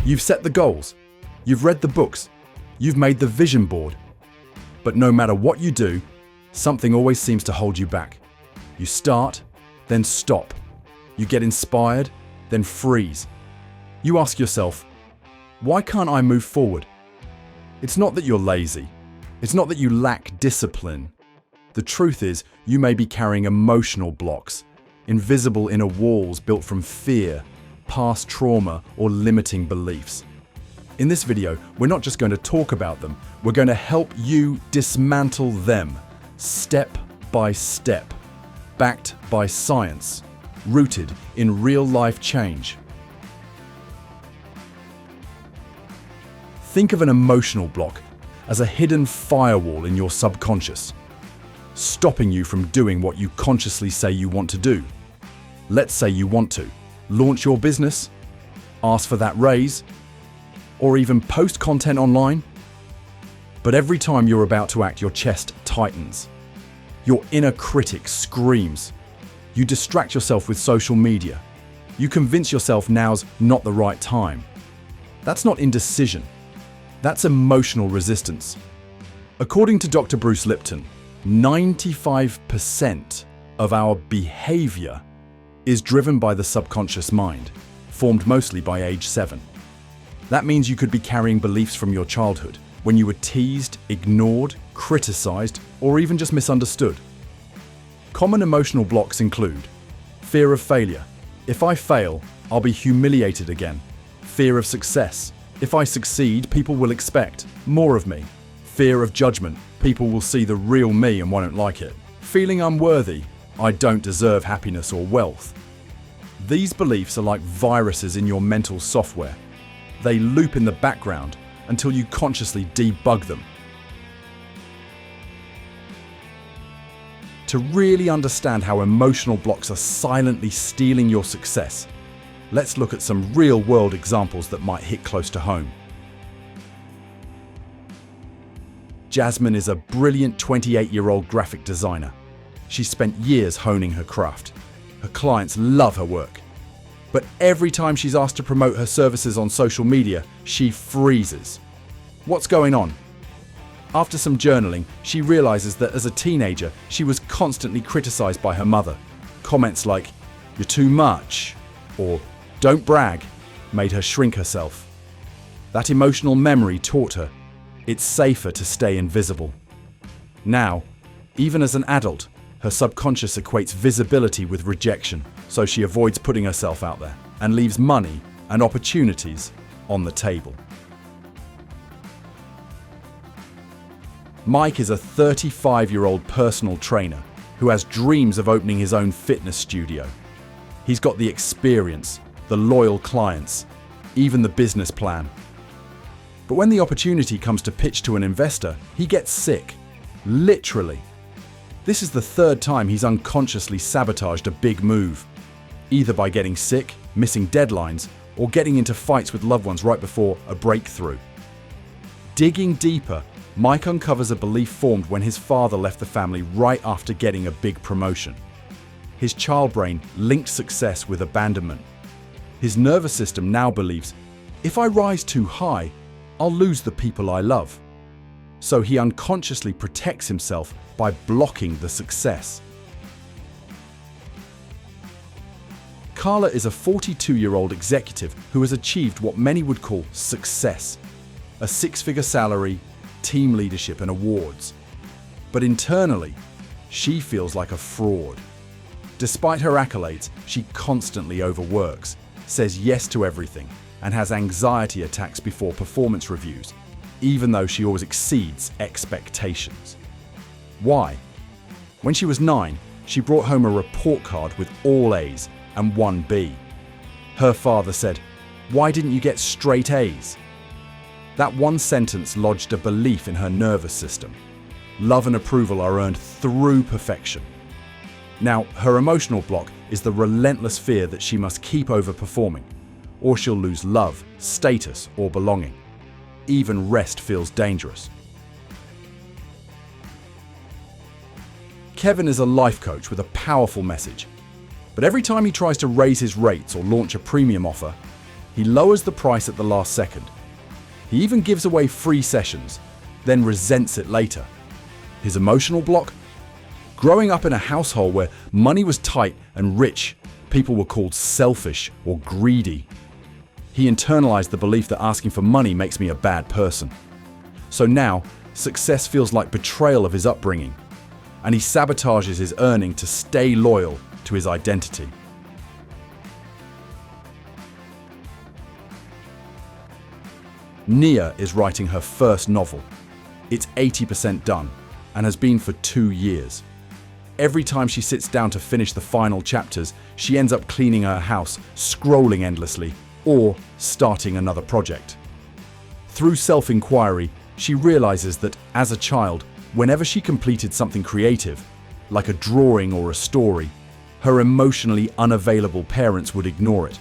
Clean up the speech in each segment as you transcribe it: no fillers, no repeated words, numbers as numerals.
You've set the goals. You've read the books. You've made the vision board. But no matter what you do, something always seems to hold you back. You start, then stop. You get inspired, then freeze. You ask yourself, why can't I move forward? It's not that you're lazy. It's not that you lack discipline. The truth is, you may be carrying emotional blocks, invisible inner walls built from fear, past trauma, or limiting beliefs. In this video, we're not just going to talk about them, we're going to help you dismantle them, step by step, backed by science, rooted in real-life change. Think of an emotional block as a hidden firewall in your subconscious, stopping you from doing what you consciously say you want to do. Let's say you want to launch your business, ask for that raise, or even post content online. But every time you're about to act, your chest tightens. Your inner critic screams. You distract yourself with social media. You convince yourself now's not the right time. That's not indecision. That's emotional resistance. According to Dr. Bruce Lipton, 95% of our behavior is driven by the subconscious mind, formed mostly by age 7. That means you could be carrying beliefs from your childhood, when you were teased, ignored, criticized, or even just misunderstood. Common emotional blocks include fear of failure. If I fail, I'll be humiliated again. Fear of success. If I succeed, people will expect more of me. Fear of judgment. People will see the real me and won't like it. Feeling unworthy. I don't deserve happiness or wealth. These beliefs are like viruses in your mental software. They loop in the background until you consciously debug them. To really understand how emotional blocks are silently stealing your success, let's look at some real-world examples that might hit close to home. Jasmine is a brilliant 28-year-old graphic designer. She spent years honing her craft. Her clients love her work. But every time she's asked to promote her services on social media, she freezes. What's going on? After some journaling, she realizes that as a teenager, she was constantly criticized by her mother. Comments like, "You're too much," or "Don't brag," made her shrink herself. That emotional memory taught her it's safer to stay invisible. Now, even as an adult, her subconscious equates visibility with rejection, so she avoids putting herself out there and leaves money and opportunities on the table. Mike is a 35-year-old personal trainer who has dreams of opening his own fitness studio. He's got the experience, the loyal clients, even the business plan. But when the opportunity comes to pitch to an investor, he gets sick. Literally. This is the third time he's unconsciously sabotaged a big move, either by getting sick, missing deadlines, or getting into fights with loved ones right before a breakthrough. Digging deeper, Mike uncovers a belief formed when his father left the family right after getting a big promotion. His child brain linked success with abandonment. His nervous system now believes, if I rise too high, I'll lose the people I love. So he unconsciously protects himself by blocking the success. Carla is a 42-year-old executive who has achieved what many would call success. A 6-figure salary, team leadership and awards. But internally, she feels like a fraud. Despite her accolades, she constantly overworks, says yes to everything, and has anxiety attacks before performance reviews, even though she always exceeds expectations. Why? When she was 9, she brought home a report card with all A's and 1 B. Her father said, "Why didn't you get straight A's?" That one sentence lodged a belief in her nervous system. Love and approval are earned through perfection. Now, her emotional block is the relentless fear that she must keep overperforming, or she'll lose love, status, or belonging. Even rest feels dangerous. Kevin is a life coach with a powerful message. But every time he tries to raise his rates or launch a premium offer, He lowers the price at the last second. He even gives away free sessions, then resents it later. His emotional block? Growing up in a household where money was tight and rich, people were called selfish or greedy. He internalized the belief that asking for money makes me a bad person. So now, success feels like betrayal of his upbringing, and he sabotages his earning to stay loyal to his identity. Nia is writing her first novel. It's 80% done and has been for 2 years. Every time she sits down to finish the final chapters, she ends up cleaning her house, scrolling endlessly, or starting another project. Through self-inquiry, she realizes that as a child, whenever she completed something creative, like a drawing or a story, her emotionally unavailable parents would ignore it.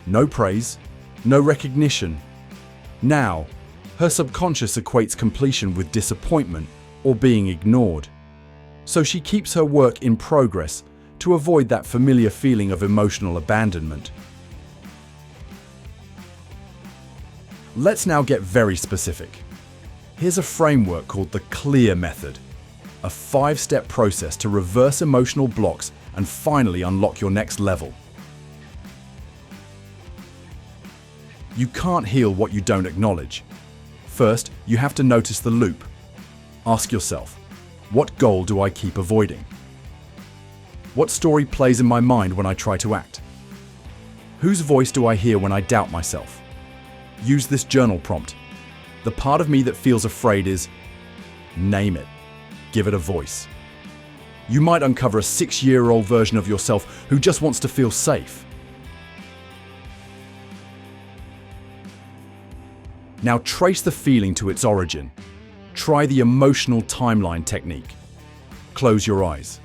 No praise, no recognition. Now, her subconscious equates completion with disappointment or being ignored. So she keeps her work in progress to avoid that familiar feeling of emotional abandonment. Let's now get very specific. Here's a framework called the CLEAR method, a 5-step process to reverse emotional blocks and finally unlock your next level. You can't heal what you don't acknowledge. First, you have to notice the loop. Ask yourself, what goal do I keep avoiding? What story plays in my mind when I try to act? Whose voice do I hear when I doubt myself? Use this journal prompt. The part of me that feels afraid is, name it, give it a voice. You might uncover a 6-year-old version of yourself who just wants to feel safe. Now trace the feeling to its origin. Try the emotional timeline technique. Close your eyes.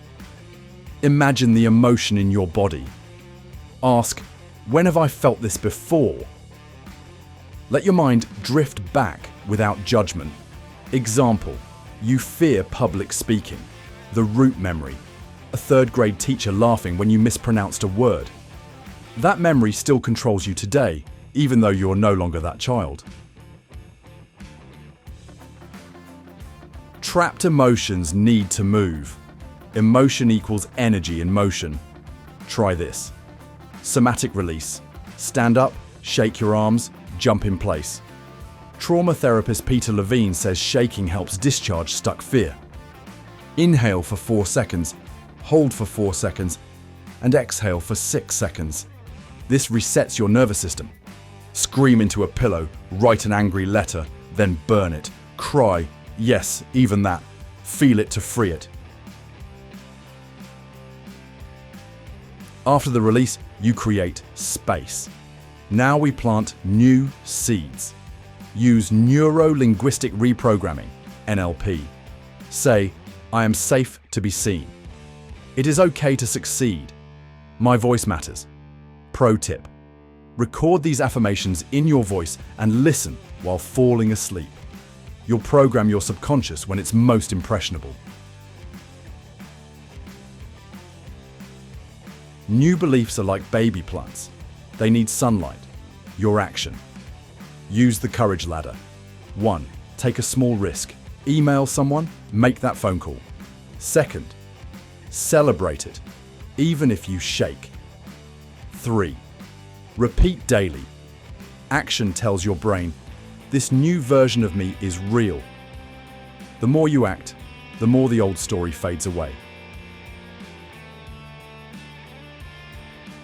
Imagine the emotion in your body. Ask, when have I felt this before? Let your mind drift back without judgment. Example, you fear public speaking. The root memory, a 3rd grade teacher laughing when you mispronounced a word. That memory still controls you today, even though you're no longer that child. Trapped emotions need to move. Emotion equals energy in motion. Try this. Somatic release. Stand up, shake your arms, jump in place. Trauma therapist Peter Levine says shaking helps discharge stuck fear. Inhale for 4 seconds, hold for 4 seconds, and exhale for 6 seconds. This resets your nervous system. Scream into a pillow, write an angry letter, then burn it. Cry, yes, even that. Feel it to free it. After the release, you create space. Now we plant new seeds. Use neuro-linguistic reprogramming, NLP. Say, I am safe to be seen. It is okay to succeed. My voice matters. Pro tip. Record these affirmations in your voice and listen while falling asleep. You'll program your subconscious when it's most impressionable. New beliefs are like baby plants. They need sunlight. Your action. Use the courage ladder. 1. Take a small risk. Email someone, make that phone call. 2. Celebrate it, even if you shake. 3. Repeat daily. Action tells your brain, this new version of me is real. The more you act, the more the old story fades away.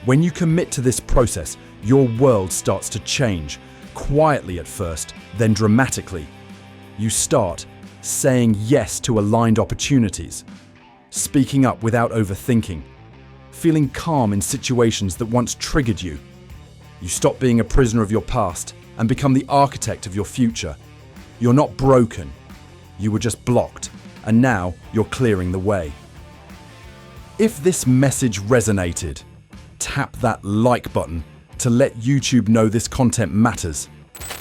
When you commit to this process, your world starts to change, quietly at first, then dramatically. You start saying yes to aligned opportunities, speaking up without overthinking, feeling calm in situations that once triggered you. You stop being a prisoner of your past and become the architect of your future. You're not broken. You were just blocked, and now you're clearing the way. If this message resonated, tap that like button to let YouTube know this content matters.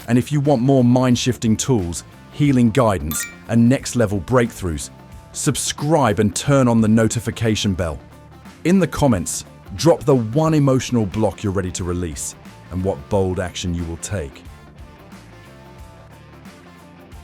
And if you want more mind-shifting tools, healing guidance, and next-level breakthroughs, subscribe and turn on the notification bell. In the comments, drop the one emotional block you're ready to release. and what bold action you will take.